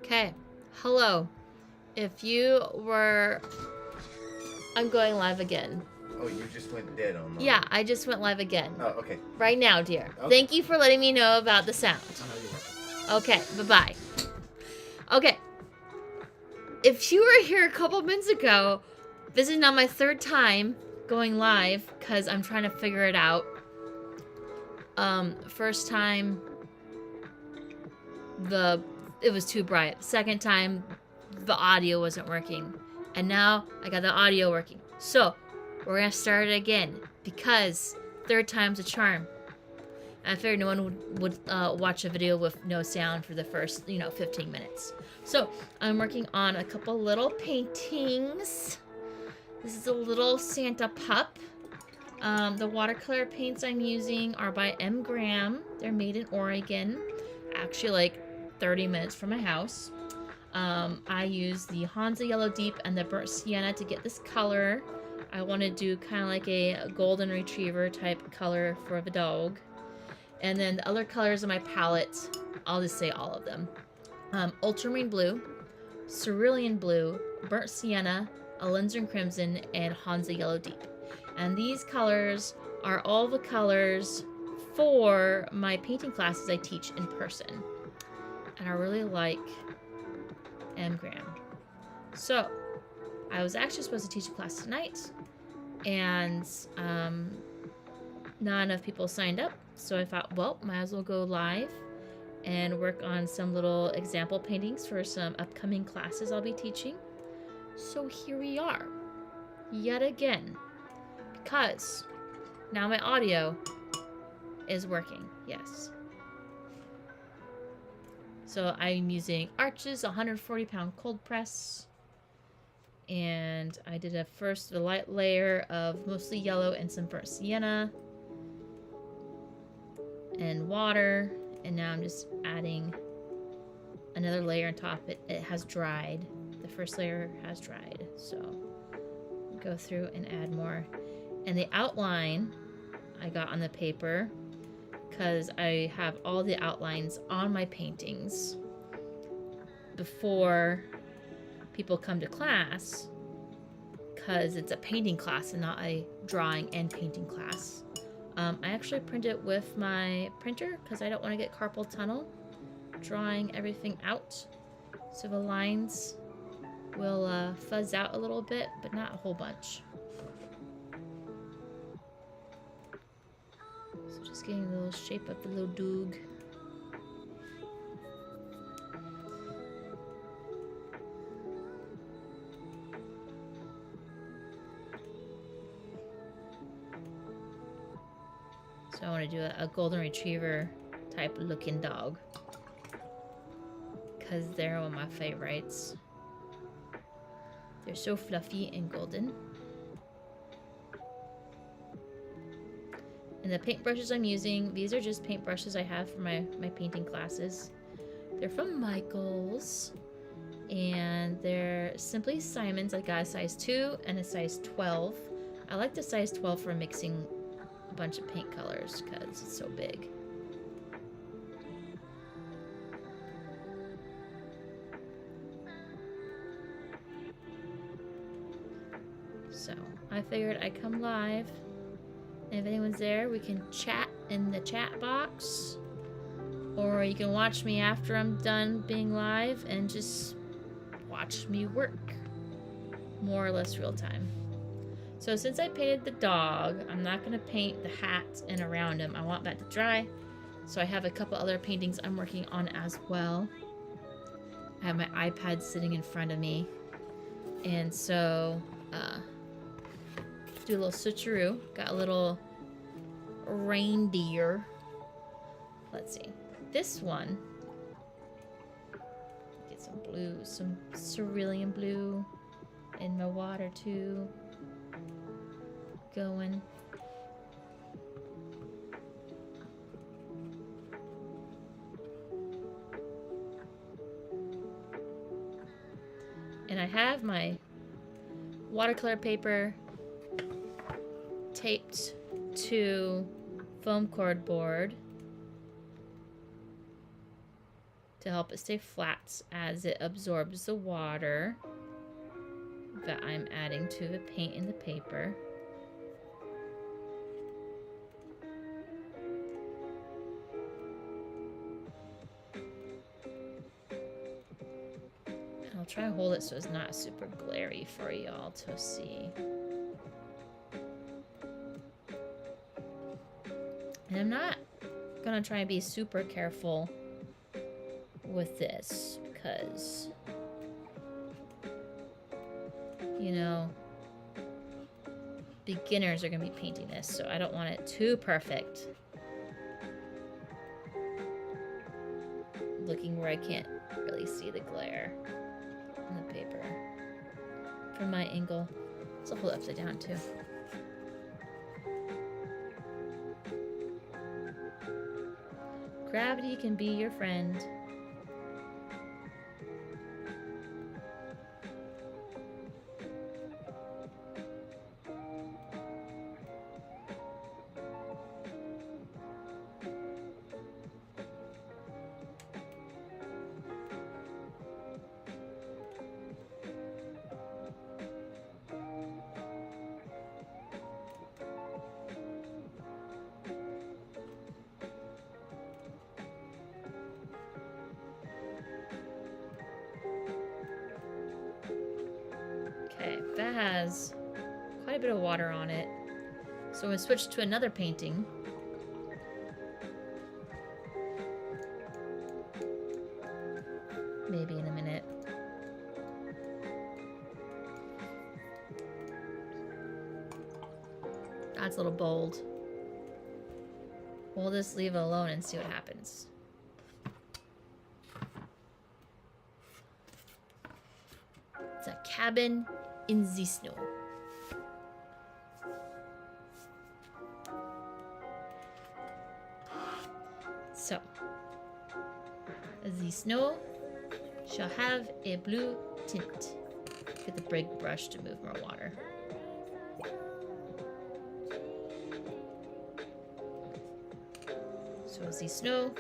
Okay. Hello. If you were... I'm going live again. Oh, you just went dead on mine. Yeah, I just went live again. Oh, okay. Right now, dear. Okay. Thank you for letting me know about the sound. Okay, bye-bye. Okay. If you were here a couple minutes ago, this is now my third time going live because I'm trying to figure it out. First time, it was too bright. Second time, the audio wasn't working. And now I got the audio working. So we're gonna start it again because third time's a charm. I figured no one would watch a video with no sound for the first, 15 minutes. So I'm working on a couple little paintings. This is a little Santa pup. The watercolor paints I'm using are by M. Graham. They're made in Oregon. Actually, like 30 minutes from my house. I use the Hansa Yellow Deep and the Burnt Sienna to get this color. I want to do kind of like a golden retriever type color for the dog. And then the other colors in my palette, I'll just say all of them. Ultramarine Blue, Cerulean Blue, Burnt Sienna, Alizarin Crimson, and Hansa Yellow Deep. And these colors are all the colors for my painting classes I teach in person. And I really like M. Graham. So, I was actually supposed to teach a class tonight, and not enough people signed up. So I thought, well, might as well go live and work on some little example paintings for some upcoming classes I'll be teaching. So here we are, yet again, because now my audio is working, yes. So I'm using Arches 140-pound cold press, and I did the light layer of mostly yellow and some burnt sienna and water, and now I'm just adding another layer on top. It has dried. The first layer has dried, so go through and add more. And the outline I got on the paper because I have all the outlines on my paintings before people come to class, because it's a painting class and not a drawing and painting class. I actually print it with my printer because I don't want to get carpal tunnel drawing everything out. So the lines will fuzz out a little bit, but not a whole bunch. So just getting a little shape of the little dog. So I want to do a golden retriever type looking dog, because they're one of my favorites. They're so fluffy and golden. And the paintbrushes I'm using, these are just paintbrushes I have for my painting classes. They're from Michaels, and they're Simply Simon's. I got a size 2 and a size 12. I like the size 12 for mixing a bunch of paint colors because it's so big. So I figured I'd come live, and if anyone's there, we can chat in the chat box, or you can watch me after I'm done being live and just watch me work, more or less real time. So since I painted the dog, I'm not going to paint the hat and around him. I want that to dry. So I have a couple other paintings I'm working on as well. I have my iPad sitting in front of me. And so, do a little switcheroo. Got a little reindeer. Let's see. This one. Get some blue, some cerulean blue in my water too. Going. And I have my watercolor paper taped to foam cord board to help it stay flat as it absorbs the water that I'm adding to the paint in the paper. And I'll try and hold it so it's not super glary for y'all to see. And I'm not gonna try and be super careful with this because, you know, beginners are gonna be painting this, so I don't want it too perfect. Looking where I can't really see the glare on the paper from my angle. So I'll hold it upside down too. Gravity can be your friend. Okay, that has quite a bit of water on it. So I'm going to switch to another painting. Maybe in a minute. That's a little bold. We'll just leave it alone and see what happens. It's a cabin in the snow. So, the snow shall have a blue tint. Get the big brush to move more water. So the snow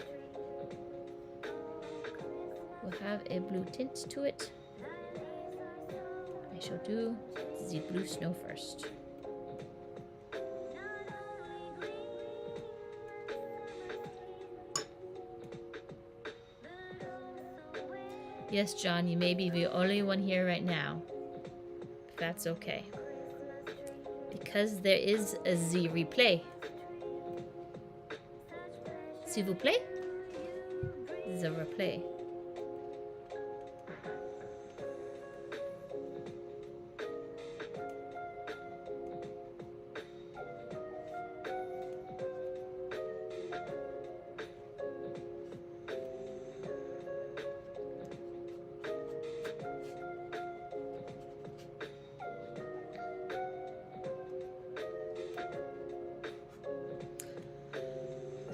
will have a blue tint to it. I shall do the blue snow first. Yes, John, you may be the only one here right now. But that's okay. Because there is a the replay. S'il vous plaît? The replay.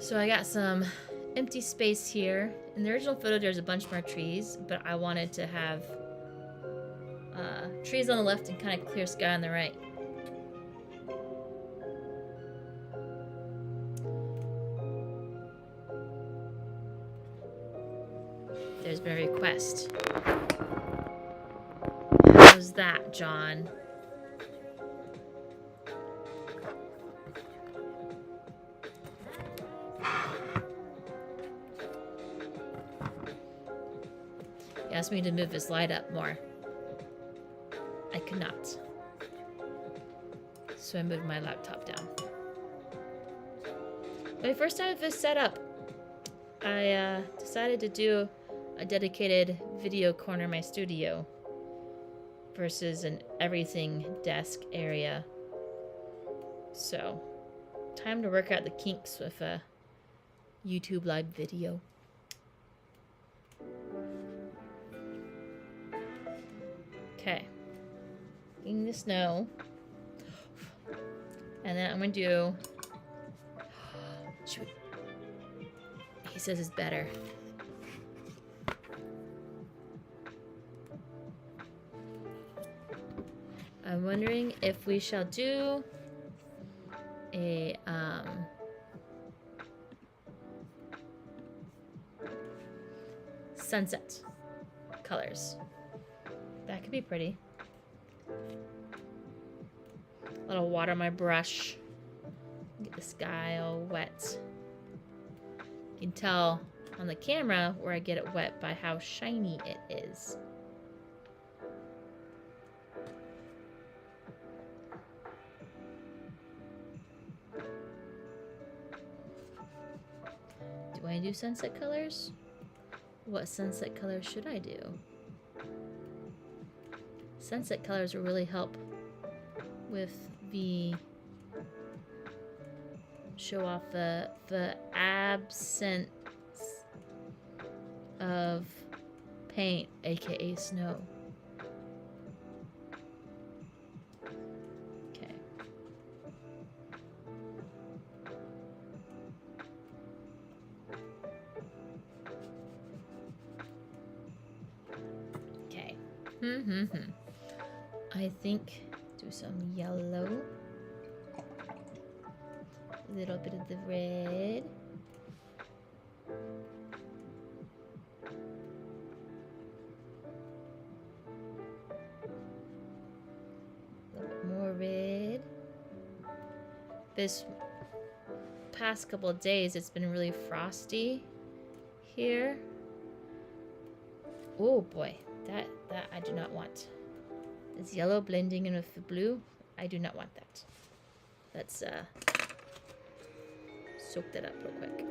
So I got some empty space here. In the original photo, there's a bunch more trees, but I wanted to have trees on the left and kind of clear sky on the right. There's been a request. How's that, John? He asked me to move this light up more. I could not. So I moved my laptop down. My first time with this setup, I decided to do a dedicated video corner in my studio versus an everything desk area. So, time to work out the kinks with a YouTube live video. Okay, in the snow, and then I'm gonna do. Shoot. He says it's better. I'm wondering if we shall do a sunset colors. That could be pretty. Let me water my brush. Get the sky all wet. You can tell on the camera where I get it wet by how shiny it is. Do I do sunset colors? What sunset colors should I do? Sunset colors will really help with the show off the absence of paint, aka snow. Okay. Okay. I think do some yellow. A little bit of the red. A little bit more red. This past couple of days, it's been really frosty here. Oh boy, that I do not want. This yellow blending in with the blue, I do not want that. Let's soak that up real quick.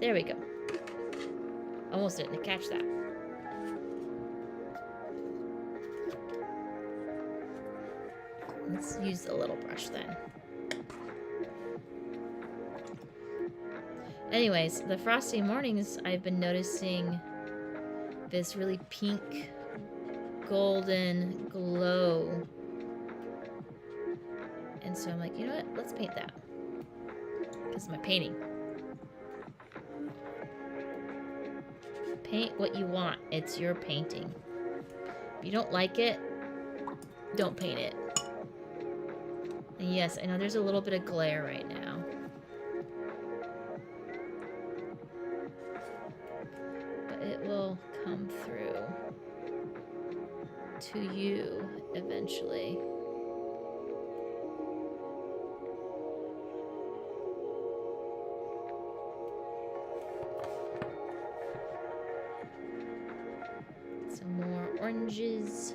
There we go. Almost didn't catch that. Let's use the little brush then. Anyways, the frosty mornings, I've been noticing this really pink, golden glow. And so I'm like, you know what? Let's paint that. Because my painting. Paint what you want. It's your painting. If you don't like it, don't paint it. And yes, I know there's a little bit of glare right now. But it will come through to you eventually. Some more oranges.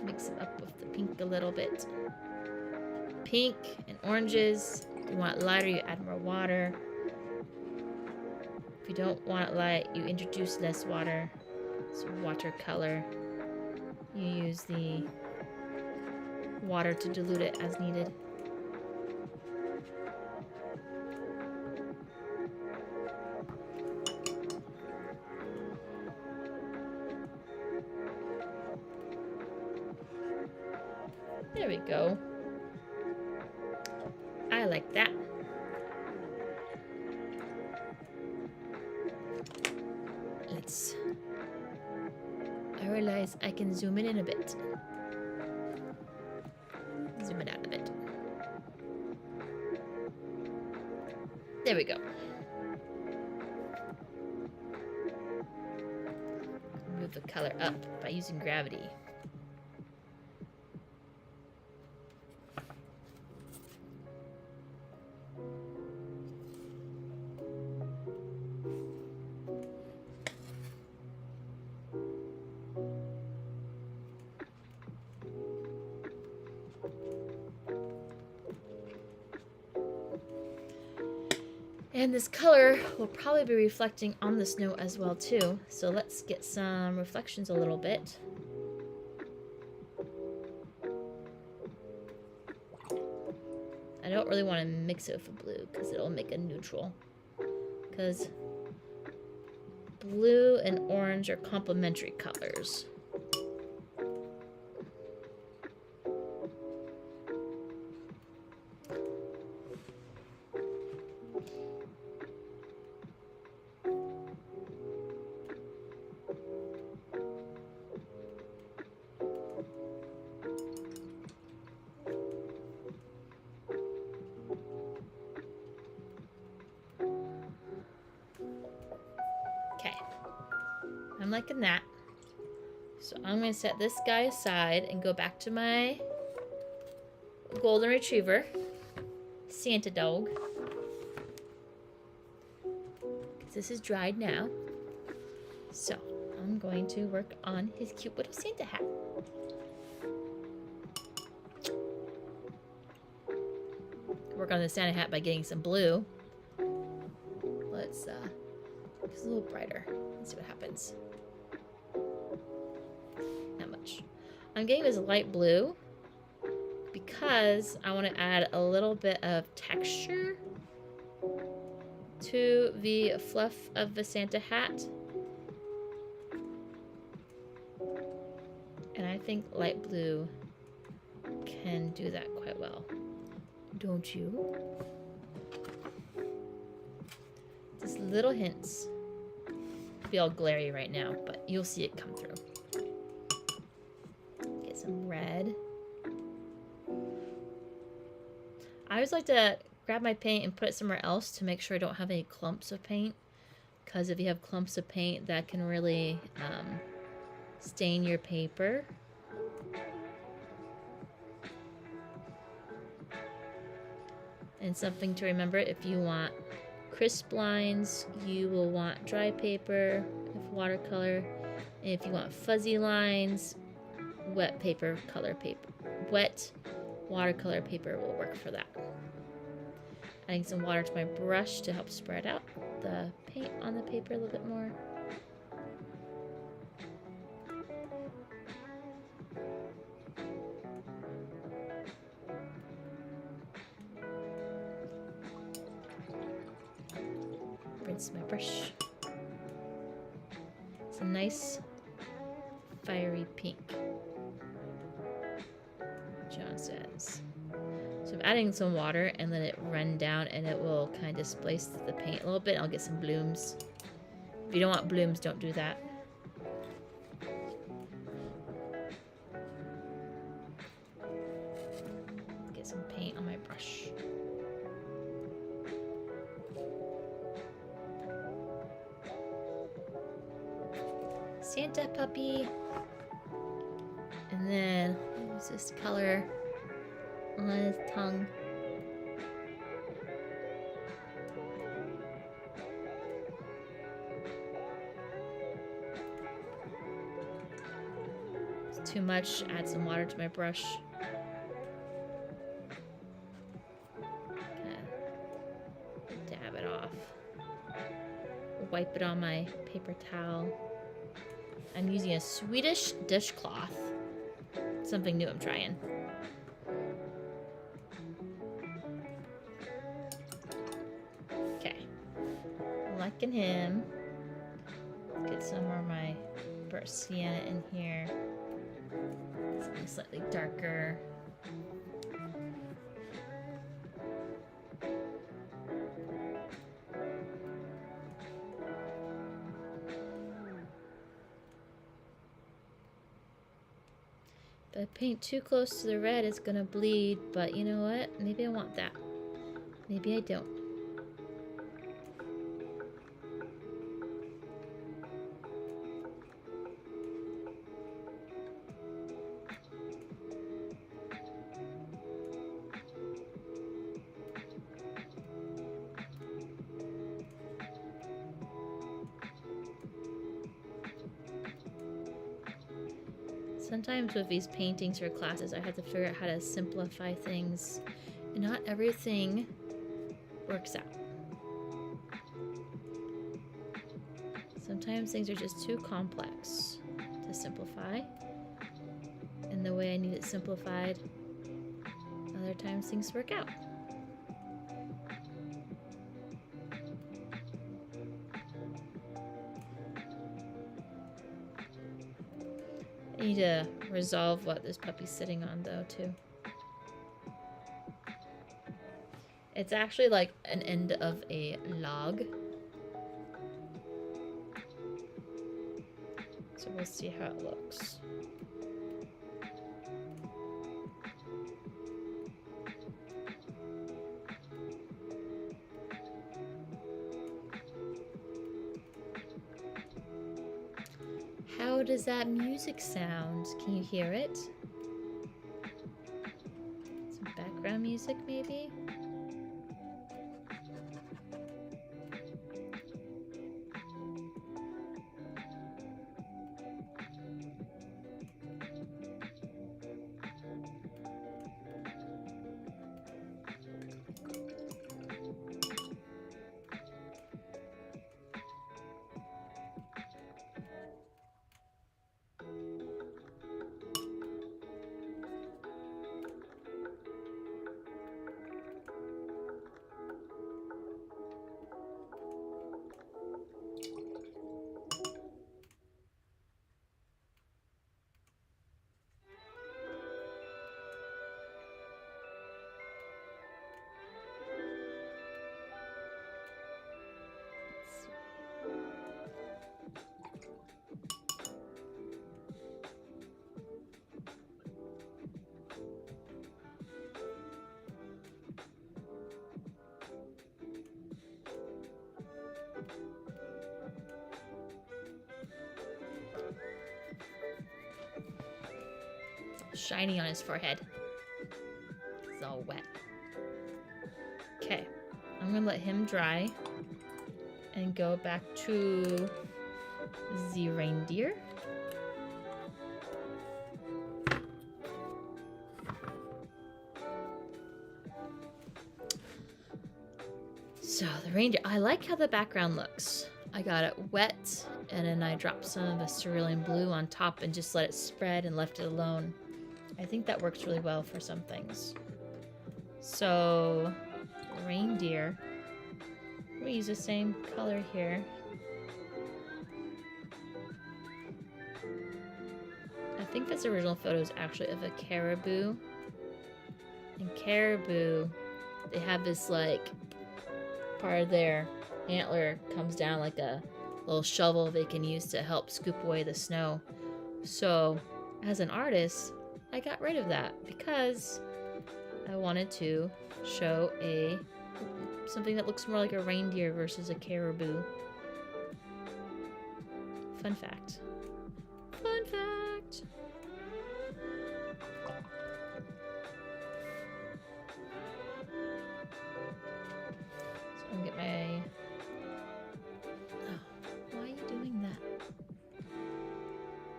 Mix them up with the pink a little bit. Pink and oranges. If you want it lighter, you add more water. If you don't want it light, you introduce less water. So watercolor. You use the water to dilute it as needed. There we go. I like that. I realize I can zoom in a bit. Zoom it out a bit. There we go. Move the color up by using gravity. And this color will probably be reflecting on the snow as well too. So let's get some reflections a little bit. I don't really want to mix it with the blue because it'll make a neutral. Because blue and orange are complementary colors. I'm liking that. So I'm going to set this guy aside and go back to my golden retriever, Santa dog. This is dried now. So I'm going to work on his cute little Santa hat. Work on the Santa hat by getting some blue. Let's make this a little brighter. Let's see what happens. Not much. I'm getting this light blue because I want to add a little bit of texture to the fluff of the Santa hat. And I think light blue can do that quite well. Don't you? Just little hints. It'll be all glary right now, but you'll see it come through. Get some red. I always like to grab my paint and put it somewhere else to make sure I don't have any clumps of paint. Because if you have clumps of paint, that can really stain your paper. And something to remember, if you want crisp lines, you will want dry paper, if watercolor. And if you want fuzzy lines, wet paper, color paper. Wet watercolor paper will work for that. Adding some water to my brush to help spread out the paint on the paper a little bit more. Rinse my brush. It's a nice fiery pink, John says. So I'm adding some water and let it run down and it will kind of displace the paint a little bit. I'll get some blooms. If you don't want blooms, don't do that. Get some paint on my brush. Santa puppy. And then use this color on his tongue. If it's too much, add some water to my brush. Dab it off. Wipe it on my paper towel. I'm using a Swedish dishcloth. Something new I'm trying. Okay. Liking him. Get some more of my burnt sienna in here. Something slightly darker. If I paint too close to the red, it's gonna bleed, but you know what? Maybe I want that. Maybe I don't. Sometimes with these paintings or classes, I have to figure out how to simplify things, and not everything works out. Sometimes things are just too complex to simplify, and the way I need it simplified, other times things work out. I need to resolve what this puppy's sitting on though too. It's actually like an end of a log. So we'll see how it looks. How does that music sound? Can you hear it? Some background music, maybe? Shiny on his forehead. It's all wet. Okay, I'm gonna let him dry and go back to the reindeer. So the reindeer, I like how the background looks. I got it wet and then I dropped some of the cerulean blue on top and just let it spread and left it alone. I think that works really well for some things. So, reindeer. We use the same color here. I think this original photo is actually of a caribou. And caribou, they have this like part of their antler comes down like a little shovel they can use to help scoop away the snow. So, as an artist, I got rid of that because I wanted to show something that looks more like a reindeer versus a caribou. Fun fact. Fun fact! So I'm gonna get my... Oh, why are you doing that?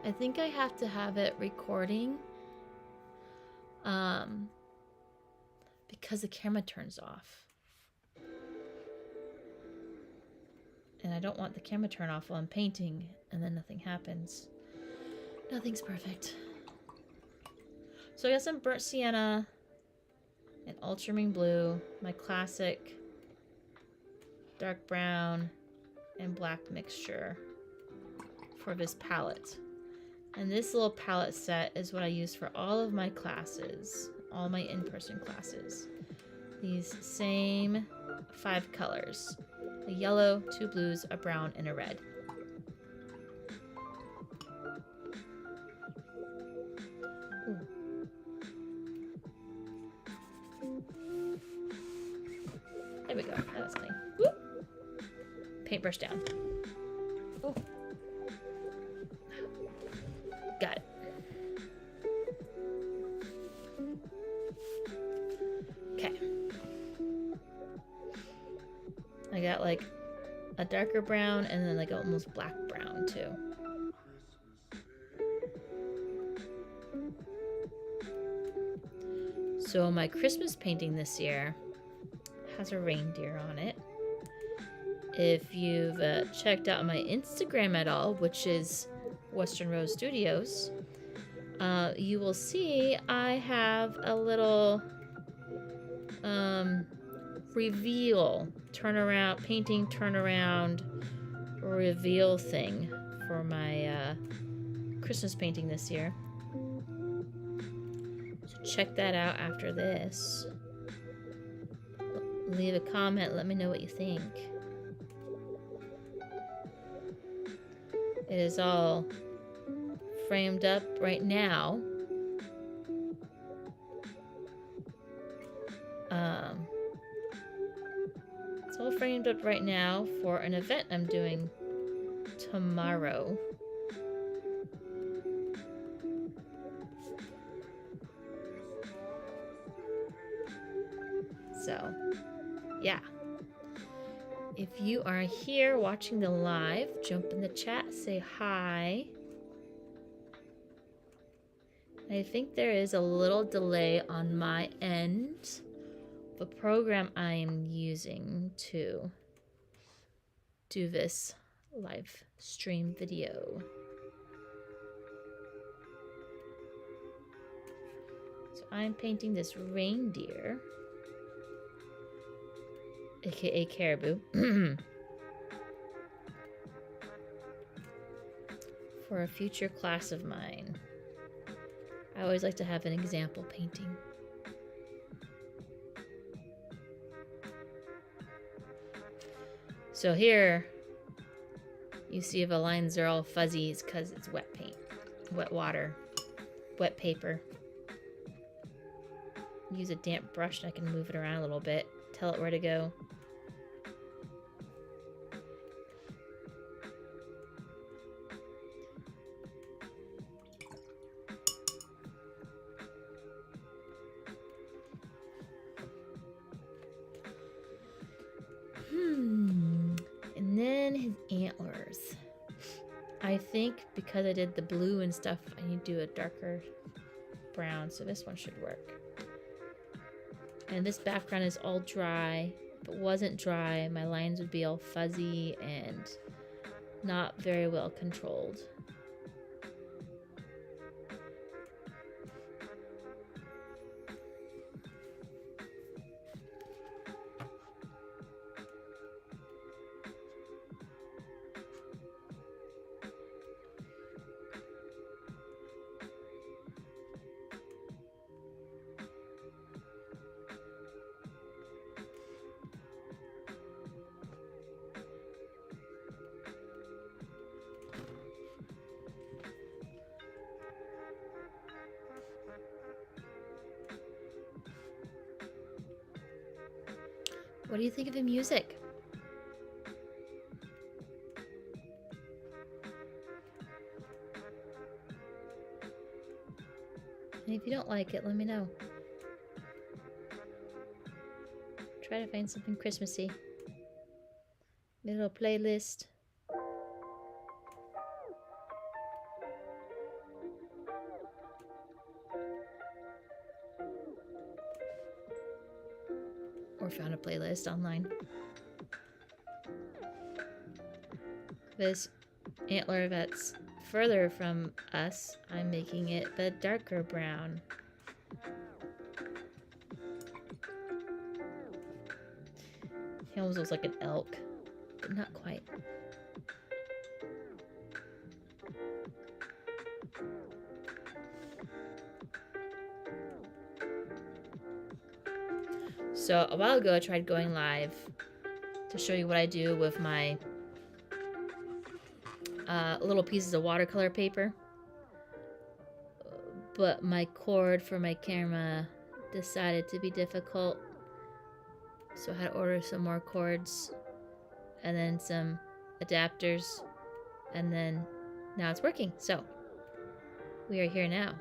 I think I have to have it recording because the camera turns off. And I don't want the camera to turn off while I'm painting and then nothing happens. Nothing's perfect. So I got some burnt sienna and ultramarine blue, my classic dark brown and black mixture for this palette. And this little palette set is what I use for all of my classes, all my in-person classes. These same 5 colors. A yellow, 2 blues, a brown, and a red. Ooh. There we go. That was clean. Whoop. Paintbrush down. Ooh. Got it. Okay. I got like a darker brown and then like almost black brown too. So my Christmas painting this year has a reindeer on it. If you've checked out my Instagram at all, which is Western Rose Studios, you will see I have a little reveal painting turnaround reveal thing for my Christmas painting this year. So check that out after this. Leave a comment, let me know what you think. It is all framed up right now. It's all framed up right now for an event I'm doing tomorrow. So, yeah. If you are here watching the live, jump in the chat, say hi. I think there is a little delay on my end. The program I am using to do this live stream video. So I'm painting this reindeer, aka caribou, for a future class of mine. I always like to have an example painting. So here, you see the lines are all fuzzy, it's because it's wet paint, wet water, wet paper. Use a damp brush and I can move it around a little bit, tell it where to go. And then his antlers. I think because I did the blue and stuff, I need to do a darker brown, so this one should work. And this background is all dry. If it wasn't dry, my lines would be all fuzzy and not very well controlled. What do you think of the music? And if you don't like it, let me know. Try to find something Christmassy. Maybe a little playlist. Or found a playlist online. This antler that's further from us, I'm making it the darker brown. He almost looks like an elk, but not quite. So a while ago I tried going live to show you what I do with my little pieces of watercolor paper, but my cord for my camera decided to be difficult, so I had to order some more cords and then some adapters, and then now it's working. So we are here now.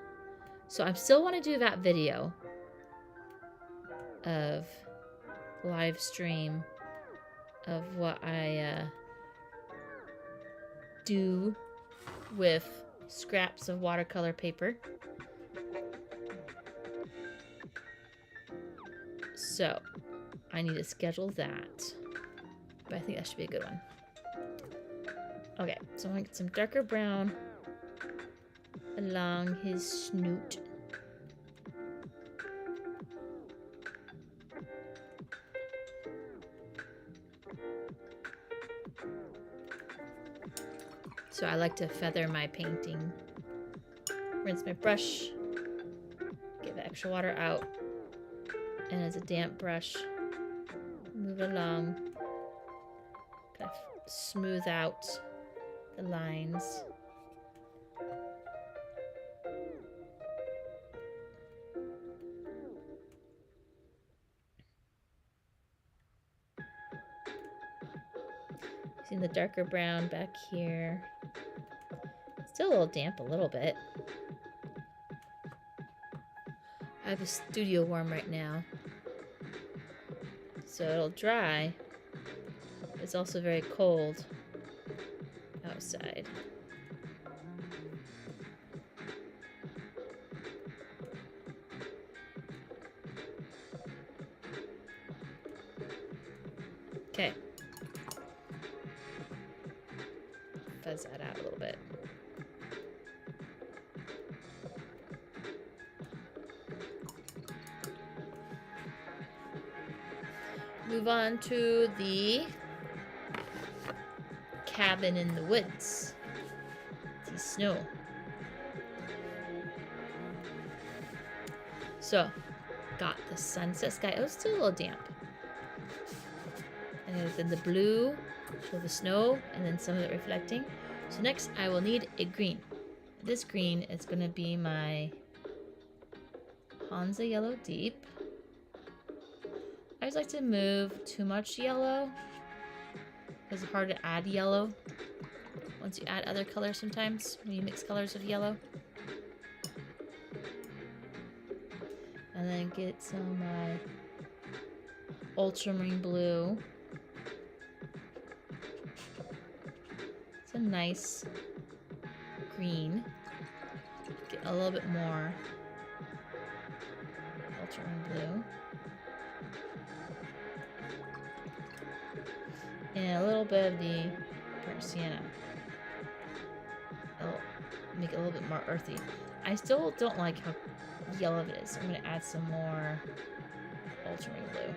So I still want to do that video of live stream of what I do with scraps of watercolor paper. So I need to schedule that, but I think that should be a good one. Okay, so I'm gonna get some darker brown along his snoot. So I like to feather my painting. Rinse my brush, get the extra water out, and as a damp brush, move along, kind of smooth out the lines. Using the darker brown back here. Still a little damp a little bit. I have a studio warm right now. so it'll dry. It's also very cold outside. Okay. Fuzz that out a little bit. Move on to the cabin in the woods. The snow. So, got the sunset sky. Oh, it's still a little damp. And then the blue, show the snow, and then some of it reflecting. So next, I will need a green. This green is going to be my Hansa Yellow Deep. I always like to move too much yellow, because it's hard to add yellow once you add other colors sometimes, when you mix colors of yellow. And then get some ultramarine blue. It's a nice green. Get a little bit more ultramarine blue. And a little bit of the burnt sienna. It'll make it a little bit more earthy. I still don't like how yellow it is. I'm going to add some more ultramarine blue.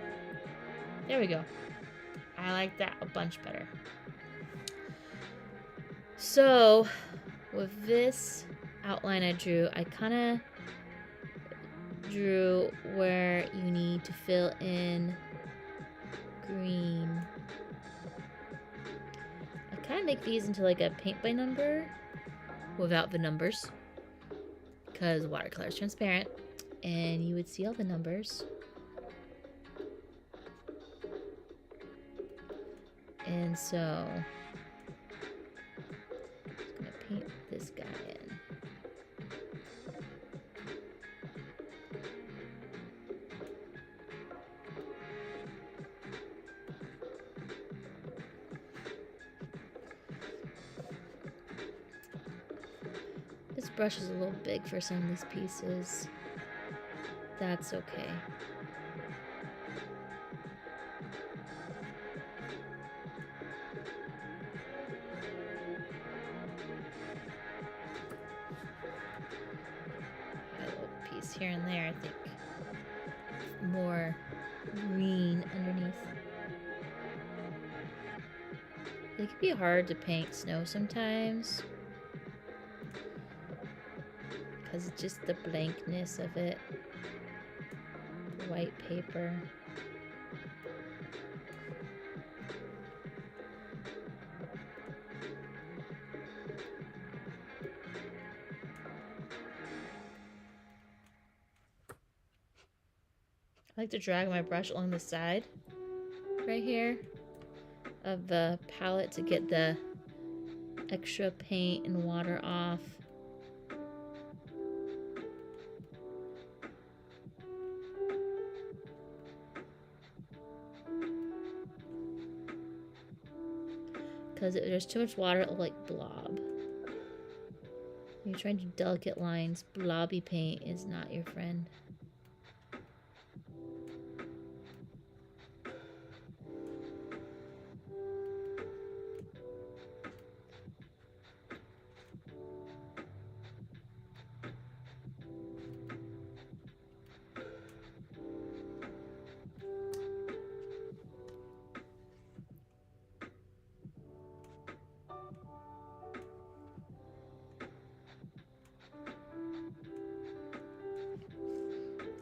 There we go. I like that a bunch better. So, with this outline I drew, I kind of drew where you need to fill in green. I kind of make these into like a paint by number without the numbers, because watercolor is transparent and you would see all the numbers. And so I'm just gonna paint this guy in. This brush is a little big for some of these pieces. That's okay. A little piece here and there, I think. More green underneath. It can be hard to paint snow sometimes, because it's just the blankness of it. The white paper. I like to drag my brush along the side right here of the palette to get the extra paint and water off. Because if there's too much water, it'll like blob. When you're trying to do delicate lines, blobby paint is not your friend.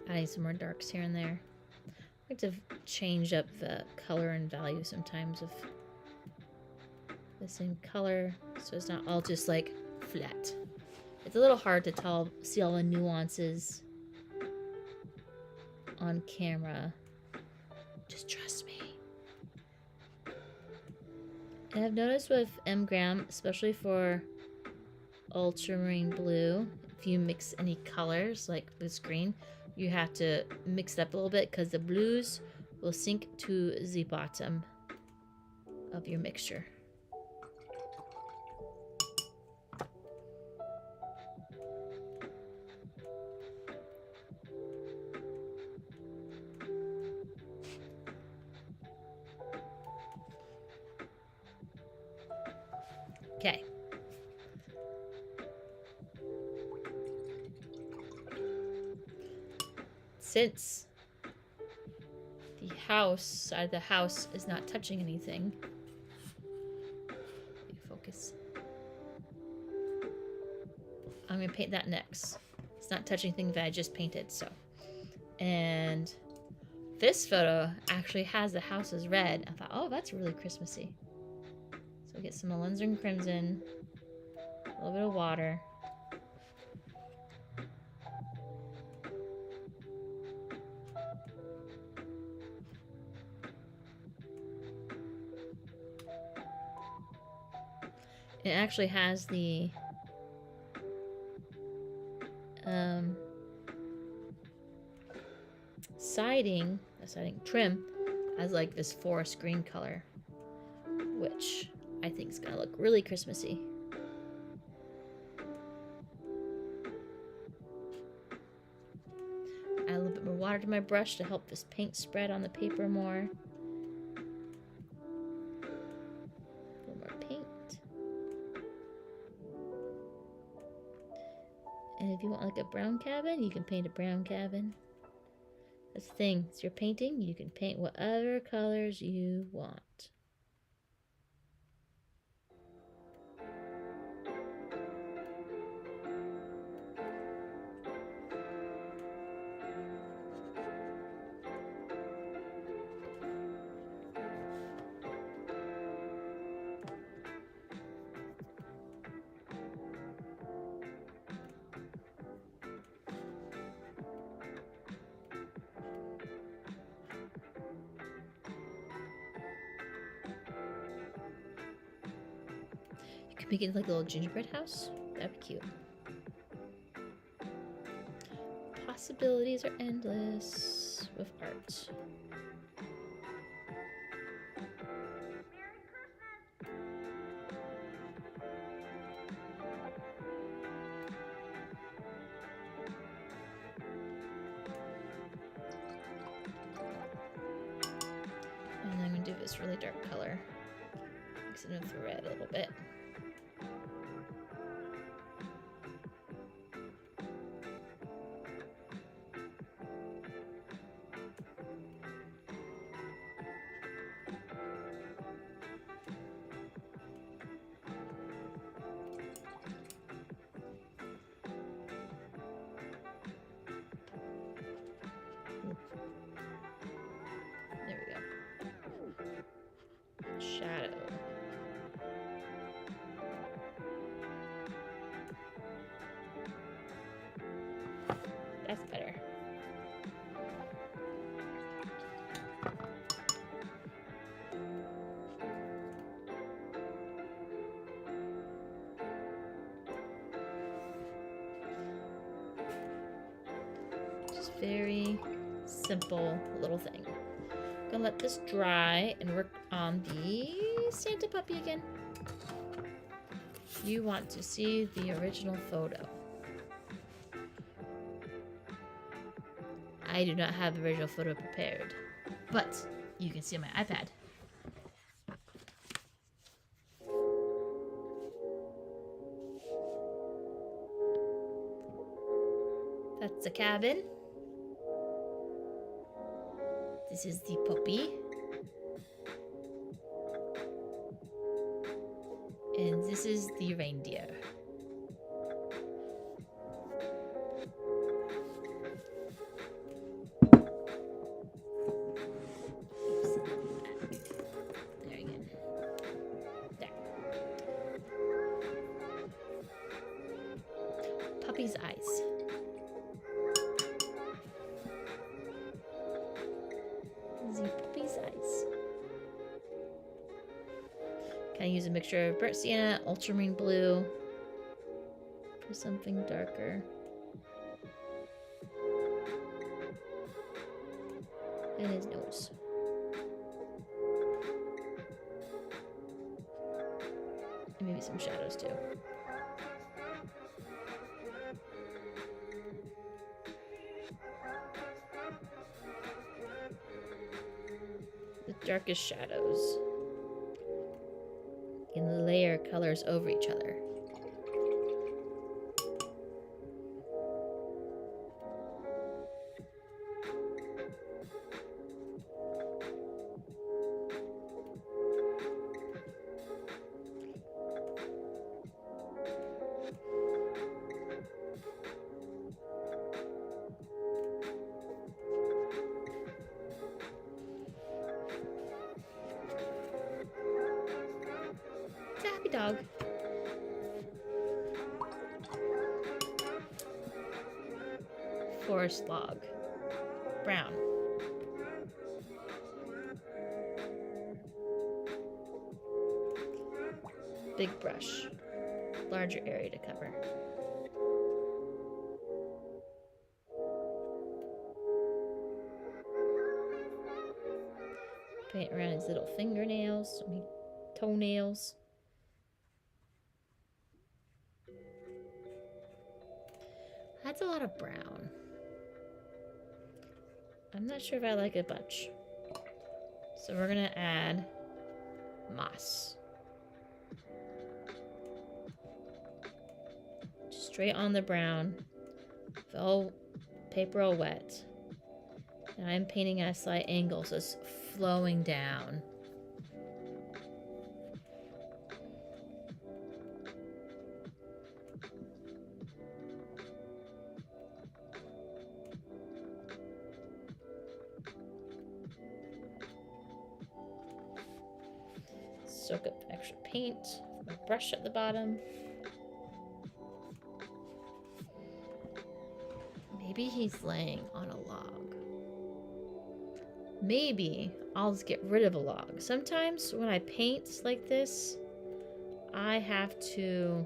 Adding some more darks here and there. I like to change up the color and value sometimes of the same color, so it's not all just like flat. It's a little hard to see all the nuances on camera. Just trust me. And I've noticed with M-Gram, especially for ultramarine blue, if you mix any colors like this green, you have to mix it up a little bit because the blues will sink to the bottom of your mixture. Okay. Since the side of the house is not touching anything. Let me focus. I'm gonna paint that next. It's not touching anything that I just painted, so. And this photo actually has the house as red. I thought, oh, that's really Christmassy. So we get some alizarin crimson, a little bit of water. It actually has the siding trim as like this forest green color, which I think is gonna look really Christmassy. Add a little bit more water to my brush to help this paint spread on the paper more. A little more paint. And if you want like a brown cabin, you can paint a brown cabin. That's the thing, it's your painting, you can paint whatever colors you want. Make it like a little gingerbread house. That'd be cute. Possibilities are endless with art. And I'm gonna do this really dark color. Mix it with the red a little bit. There we go. Shadow. That's better. Just very simple little thing. Gonna let this dry and work on the Santa puppy again. You want to see the original photo. I do not have the original photo prepared, but you can see on my iPad. That's the cabin. This is the puppy. And this is the reindeer. Oops. There again. There. Puppy's eyes. The puppy's eyes. Kind of use a mixture of burnt sienna, ultramarine blue for something darker. And his nose. Maybe some shadows too. The darkest shadows. And layer colors over each other. It's a happy dog. Forest log. Brown. Big brush. Larger area to cover. Paint around his little fingernails, toenails. That's a lot of brown. I'm not sure if I like it much. So we're gonna add moss. Straight on the brown. All paper all wet. And I'm painting at a slight angle, so it's flowing down. Soak up extra paint. My brush at the bottom. Maybe he's laying on a log. Maybe I'll just get rid of a log. Sometimes when I paint like this, I have to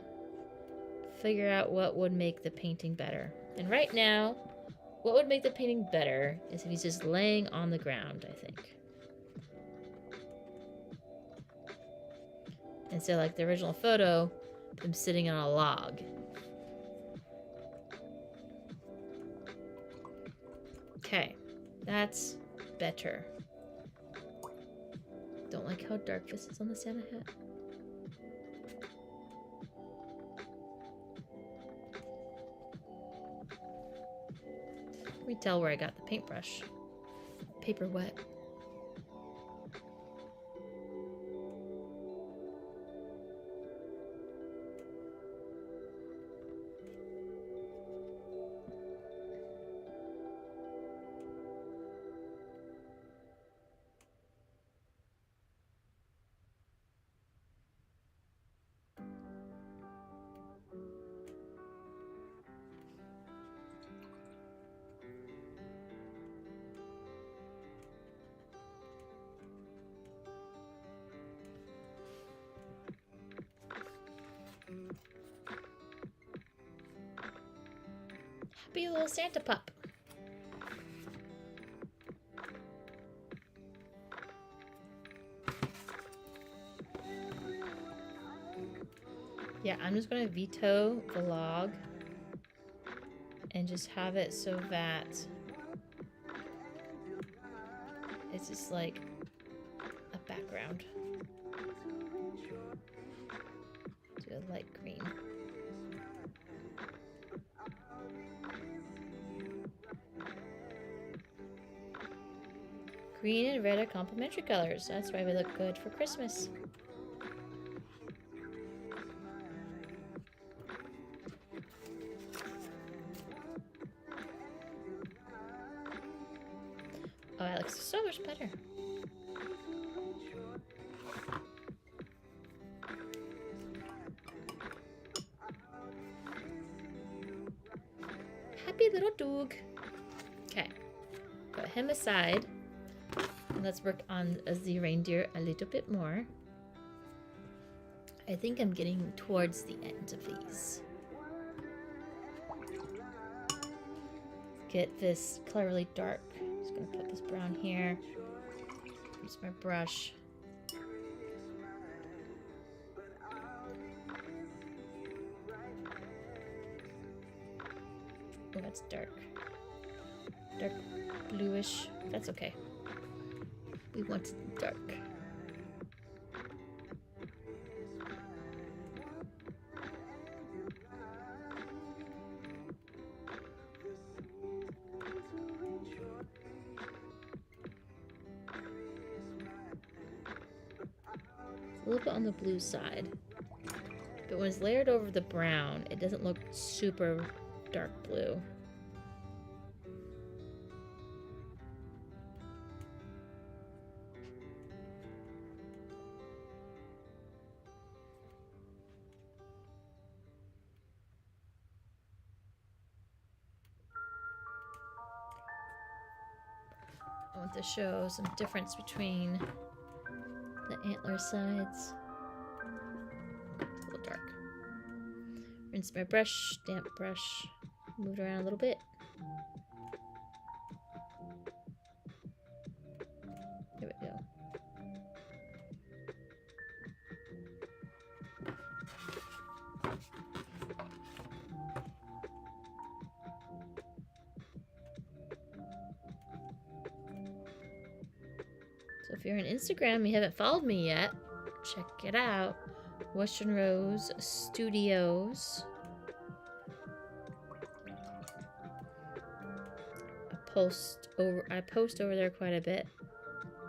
figure out what would make the painting better. And right now, what would make the painting better is if he's just laying on the ground, I think. Instead of like the original photo, I'm sitting on a log. Okay, that's better. Don't like how dark this is on the Santa hat. Let me tell where I got the paintbrush. Paper wet. Happy little Santa pup. Yeah, I'm just going to veto the log and just have it so that it's just like a background. Do a light green. Green and red are complementary colors. That's why we look good for Christmas. Oh, that looks so much better. Happy little dog. Okay, put him aside. And let's work on the reindeer a little bit more. I think I'm getting towards the end of these. Get this color really dark. Just gonna put this brown here. Use my brush. Oh, that's dark. Dark bluish. That's okay. We want it dark. A little bit on the blue side. But when it's layered over the brown, it doesn't look super dark blue. I want to show some difference between the antler sides. It's a little dark. Rinse my brush, damp brush, move it around a little bit. There we go. So if you're on Instagram and you haven't followed me yet, check it out. Western Rose Studios. I post over there quite a bit.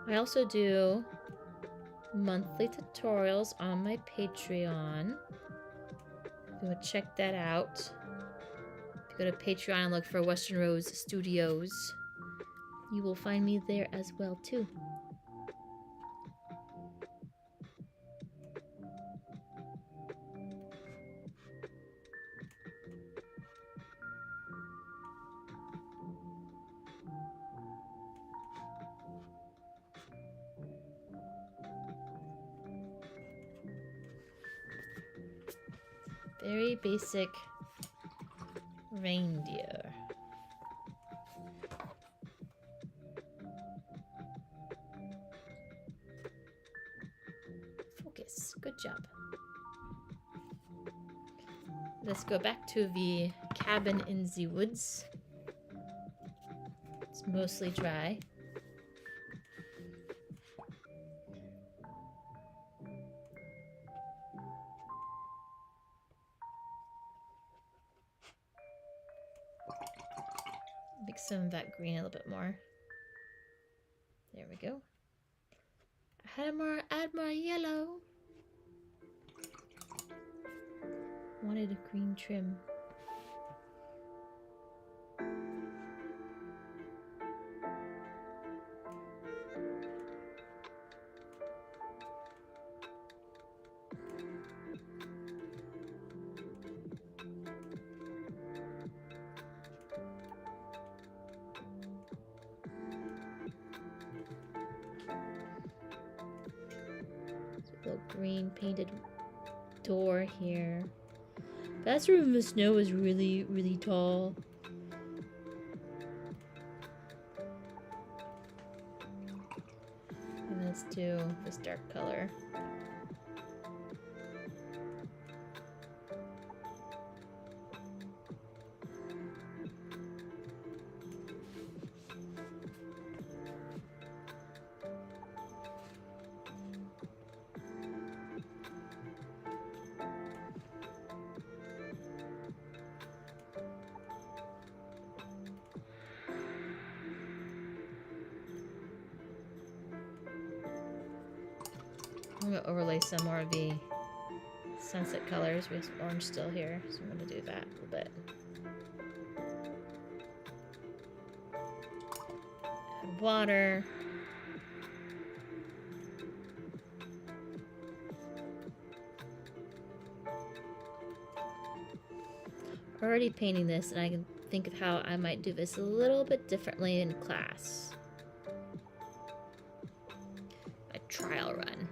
I also do monthly tutorials on my Patreon. If you want to check that out, if you go to Patreon and look for Western Rose Studios, you will find me there as well too. Very basic reindeer. Focus. Good job. Let's go back to the cabin in the woods. It's mostly dry. Make some of that green a little bit more. There we go. Add more yellow. Wanted a green trim. Little green painted door here. Bathroom in the snow is really, really tall. And let's do this dark color. I'm going to overlay some more of the sunset colors. We have some orange still here, so I'm going to do that a little bit. Add water. Already painting this, and I can think of how I might do this a little bit differently in class. A trial run.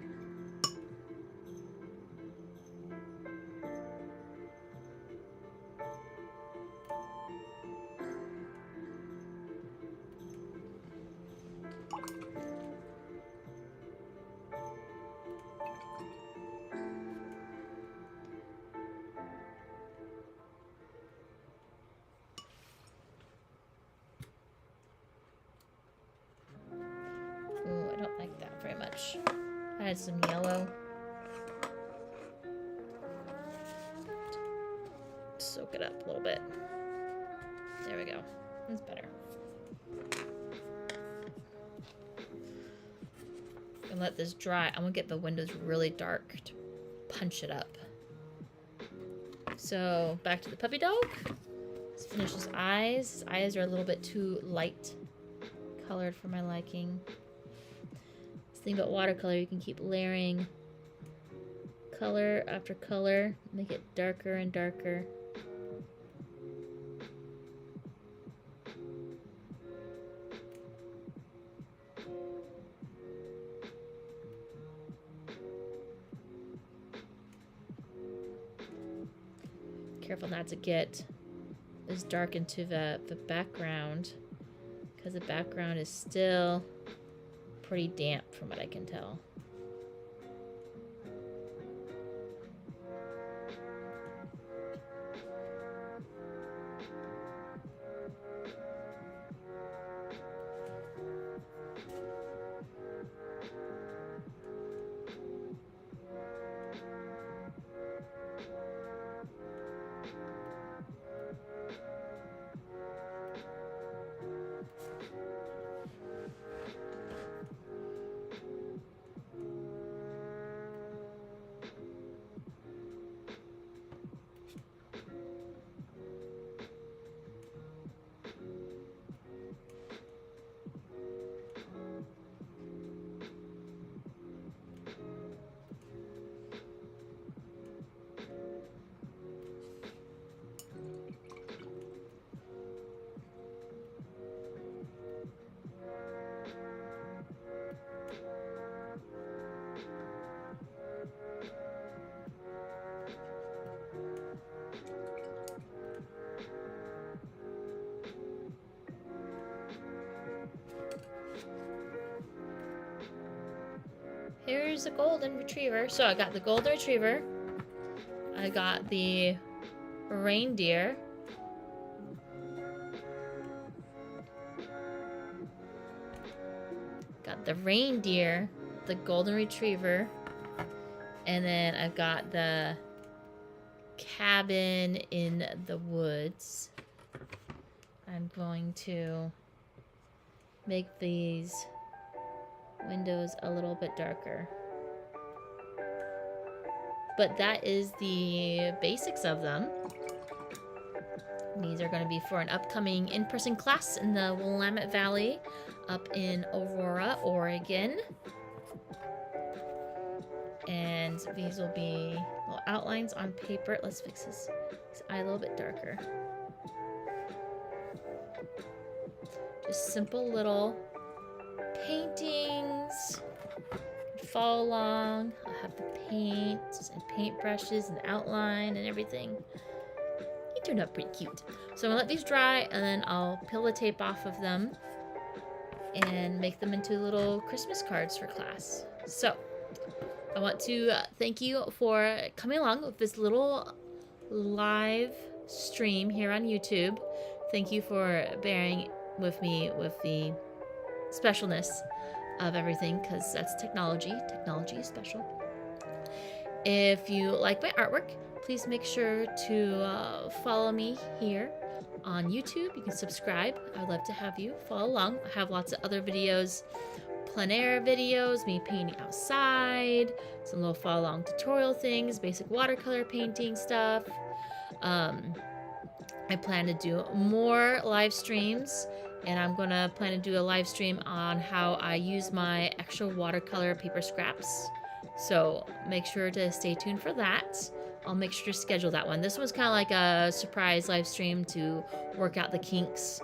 Oops. Add some yellow. Soak it up a little bit. There we go. That's better. And let this dry. I'm gonna get the windows really dark to punch it up. So back to the puppy dog. Let's finish his eyes. His eyes are a little bit too light colored for my liking. This thing about watercolor, you can keep layering color after color, make it darker and darker. Careful not to get this dark into the background, because the background is still pretty damp from what I can tell. Here's a golden retriever. So I got the golden retriever. I got the reindeer. Got the reindeer, the golden retriever, and then I've got the cabin in the woods. I'm going to make these windows a little bit darker. But that is the basics of them. These are going to be for an upcoming in-person class in the Willamette Valley up in Aurora, Oregon. And these will be little outlines on paper. Let's fix his eye a little bit darker. Just simple little paintings. Follow along. I'll have the paints and paintbrushes and outline and everything. He turned out pretty cute. So I'm gonna let these dry and then I'll peel the tape off of them and make them into little Christmas cards for class. So I want to thank you for coming along with this little live stream here on YouTube. Thank you for bearing with me with the specialness of everything, because that's technology. Technology is special. If you like my artwork, please make sure to follow me here on YouTube. You can subscribe. I'd love to have you follow along. I have lots of other videos, plein air videos, me painting outside, some little follow along tutorial things, basic watercolor painting stuff. I plan to do more live streams, and I'm gonna plan to do a live stream on how I use my extra watercolor paper scraps. So make sure to stay tuned for that. I'll make sure to schedule that one. This one's kind of like a surprise live stream to work out the kinks.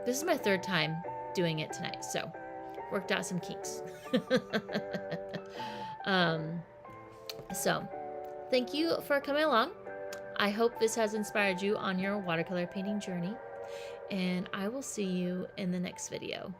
This is my third time doing it tonight, so worked out some kinks. So thank you for coming along. I hope this has inspired you on your watercolor painting journey, and I will see you in the next video.